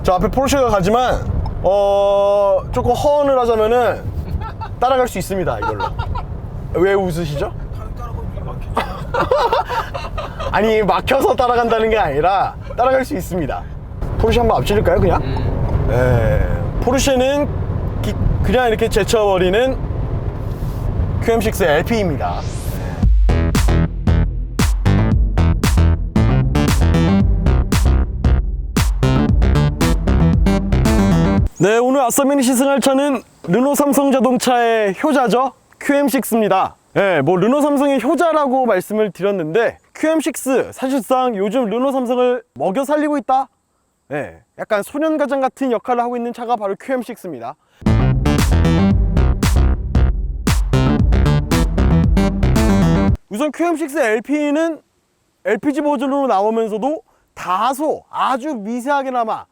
저 앞에 포르쉐가 가지만 조금 허언을 하자면은 따라갈 수 있습니다 이걸로. 왜 웃으시죠? 아니 막혀서 따라간다는 게 아니라 따라갈 수 있습니다. 포르쉐 한번 앞질릴까요 그냥? 네. 포르쉐는 그냥 이렇게 제쳐버리는 QM6 LP입니다. 네, 오늘 아싸미니 시승할 차는 르노 삼성 자동차의 효자죠. QM6입니다. 네, 뭐 르노 삼성의 효자라고 말씀을 드렸는데 QM6 사실상 요즘 르노 삼성을 먹여 살리고 있다. 네, 약간 소년가장 같은 역할을 하고 있는 차가 바로 QM6입니다. 우선 QM6 LP는 LPG 버전으로 나오면서도 다소 아주 미세하게나마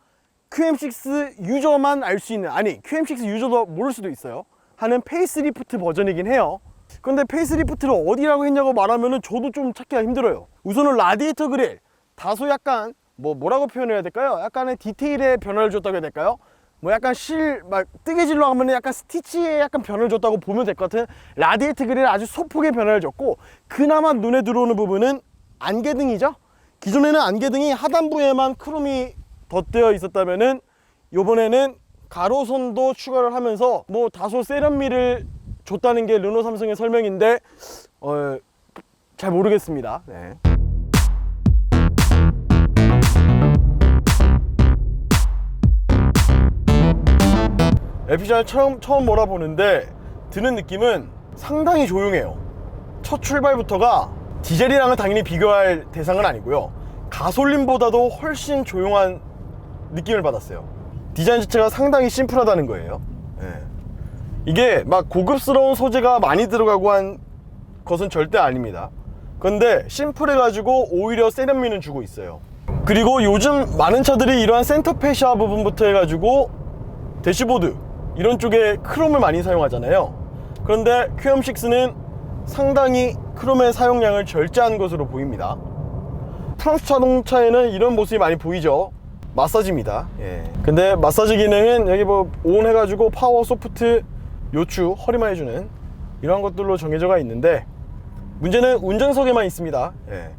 QM6 유저만 알 수 있는, 아니 QM6 유저도 모를 수도 있어요 하는 페이스리프트 버전이긴 해요. 근데 페이스리프트를 어디라고 했냐고 말하면은 저도 좀 찾기가 힘들어요. 우선은 라디에이터 그릴 다소 약간 뭐라고 표현해야 될까요? 약간의 디테일에 변화를 줬다고 해야 될까요? 뭐 약간 막 뜨개질로 하면 약간 스티치에 약간 변화를 줬다고 보면 될 것 같은 라디에이터 그릴에 아주 소폭의 변화를 줬고, 그나마 눈에 들어오는 부분은 안개등이죠. 기존에는 안개등이 하단부에만 크롬이 덧대어 있었다면은 요번에는 가로선도 추가를 하면서 뭐 다소 세련미를 줬다는 게 르노 삼성의 설명인데 잘 모르겠습니다. 네. LPG를 처음 몰아보는데 드는 느낌은 상당히 조용해요. 첫 출발부터가 디젤이랑은 당연히 비교할 대상은 아니고요, 가솔린보다도 훨씬 조용한 느낌을 받았어요. 디자인 자체가 상당히 심플하다는 거예요. 네. 이게 막 고급스러운 소재가 많이 들어가고 한 것은 절대 아닙니다. 그런데 심플해가지고 오히려 세련미는 주고 있어요. 그리고 요즘 많은 차들이 이러한 센터 페시아 부분부터 해가지고 대시보드 이런 쪽에 크롬을 많이 사용하잖아요. 그런데 QM6는 상당히 크롬의 사용량을 절제한 것으로 보입니다. 프랑스 자동차에는 이런 모습이 많이 보이죠. 마사지입니다. 예. 근데 마사지 기능은 여기 뭐 온 해가지고 파워, 소프트, 요추, 허리만 해주는 이런 것들로 정해져가 있는데 문제는 운전석에만 있습니다. 예.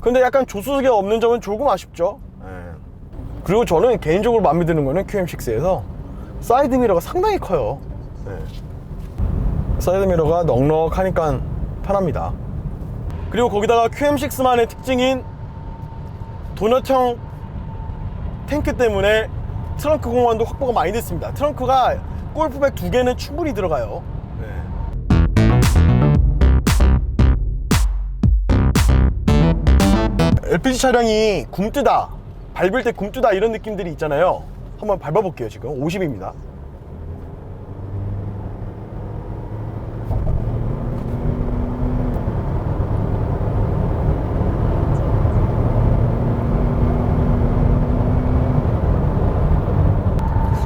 근데 약간 조수석에 없는 점은 조금 아쉽죠. 예. 그리고 저는 개인적으로 마음에 드는 거는 QM6에서 사이드 미러가 상당히 커요. 예. 사이드 미러가 넉넉하니까 편합니다. 그리고 거기다가 QM6만의 특징인 도넛형 탱크 때문에 트렁크 공간도 확보가 많이 됐습니다. 트렁크가 골프백 2개는 충분히 들어가요. LPG 차량이 굼뜨다, 밟을 때 굼뜨다 이런 느낌들이 있잖아요. 한번 밟아볼게요. 지금 50입니다.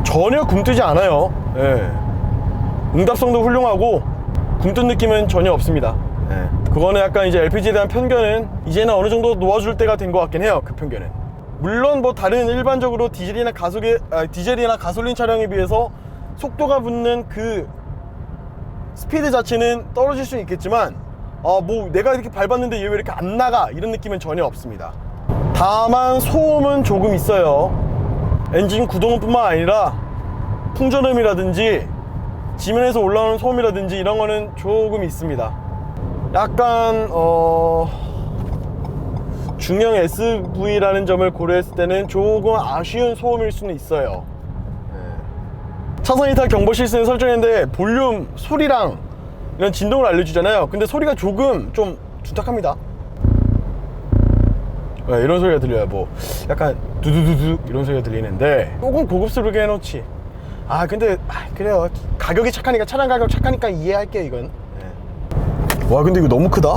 전혀 굼뜨지 않아요. 예. 응답성도 훌륭하고 굼뜬 느낌은 전혀 없습니다. 예. 그거는 약간 이제 LPG에 대한 편견은 이제는 어느 정도 놓아줄 때가 된 것 같긴 해요. 그 편견은. 물론 뭐 다른 일반적으로 디젤이나 가솔린 차량에 비해서 속도가 붙는 그 스피드 자체는 떨어질 수는 있겠지만 뭐 내가 이렇게 밟았는데 얘 왜 이렇게 안 나가 이런 느낌은 전혀 없습니다. 다만 소음은 조금 있어요. 엔진 구동음 뿐만 아니라 풍전음이라든지 지면에서 올라오는 소음이라든지 이런 거는 조금 있습니다. 약간 중형 SUV라는 점을 고려했을 때는 조금 아쉬운 소음일 수는 있어요. 차선 이탈 경보 실스는 설정했는데 볼륨, 소리랑 이런 진동을 알려주잖아요. 근데 소리가 조금 좀 둔탁합니다. 네, 이런 소리가 들려요. 뭐 약간 두두두두 이런 소리가 들리는데 조금 고급스럽게 해놓지. 근데 그래요. 가격이 착하니까, 차량 가격 착하니까 이해할게요 이건. 네. 와 근데 이거 너무 크다.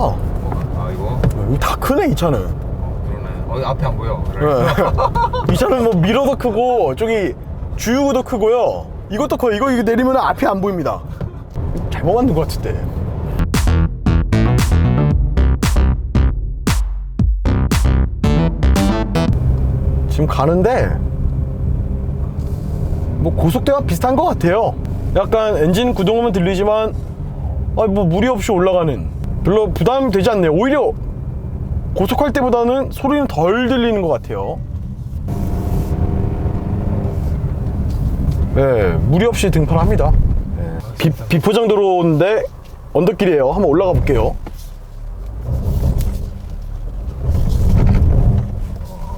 이거 다 크네 이 차는. 그러네. 앞에 안 보여. 그래. 네. 이 차는 뭐 미러도 크고 저기 주유구도 크고요. 이것도 커요. 이거 내리면 앞이 안 보입니다. 잘못 만든 것 같은데. 지금 가는데 뭐 고속대와 비슷한 것 같아요. 약간 엔진 구동음은 들리지만 뭐 무리 없이 올라가는, 별로 부담이 되지 않네요. 오히려 고속할 때보다는 소리는 덜 들리는 것 같아요. 네, 무리 없이 등판합니다. 네. 비포장도로인데 언덕길이에요. 한번 올라가 볼게요.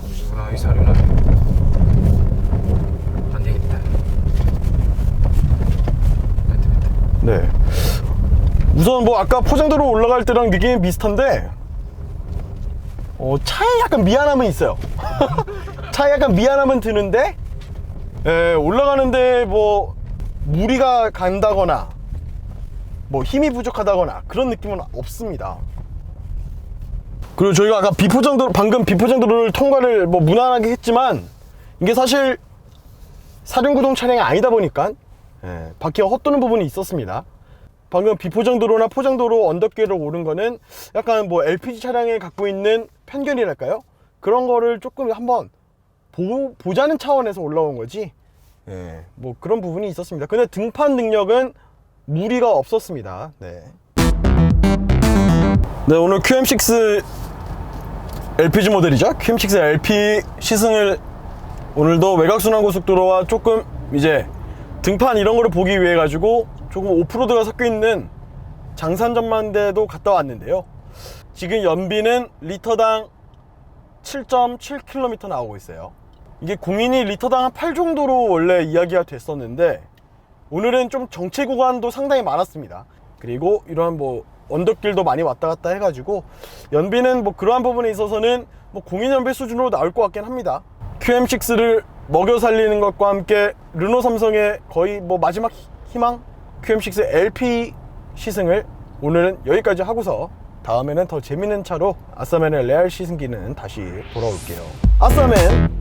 무지구나 이 사료는 안 되겠다. 네. 우선 뭐 아까 포장도로 올라갈 때랑 느낌이 비슷한데 차에 약간 미안함은 있어요. 차에 약간 미안함은 드는데 올라가는데 뭐 무리가 간다거나 뭐 힘이 부족하다거나 그런 느낌은 없습니다. 그리고 저희가 아까 방금 비포장도로를 통과를 뭐 무난하게 했지만 이게 사실 사륜구동 차량이 아니다 보니까 바퀴가 헛도는 부분이 있었습니다. 방금 비포장도로나 포장도로 언덕길을 오른 거는 약간 뭐 LPG 차량에 갖고 있는 편견이랄까요? 그런 거를 조금 한번 보자는 차원에서 올라온 거지. 뭐 그런 부분이 있었습니다. 근데 등판 능력은 무리가 없었습니다. 네, 오늘 QM6 LPG 모델이죠. QM6 LP 시승을 오늘도 외곽순환고속도로와 조금 이제 등판 이런 거를 보기 위해 가지고 조금 오프로드가 섞여 있는 장산전망대도 갔다 왔는데요. 지금 연비는 리터당 7.7km 나오고 있어요. 이게 공인이 리터당 한 8 정도로 원래 이야기가 됐었는데 오늘은 좀 정체 구간도 상당히 많았습니다. 그리고 이러한 뭐 언덕길도 많이 왔다 갔다 해가지고 연비는 뭐 그러한 부분에 있어서는 뭐 공인 연비 수준으로 나올 것 같긴 합니다. QM6를 먹여 살리는 것과 함께 르노 삼성의 거의 뭐 마지막 희망 QM6 LP 시승을 오늘은 여기까지 하고서 다음에는 더 재밌는 차로 아싸맨의 레알 시승기는 다시 돌아올게요. 아싸맨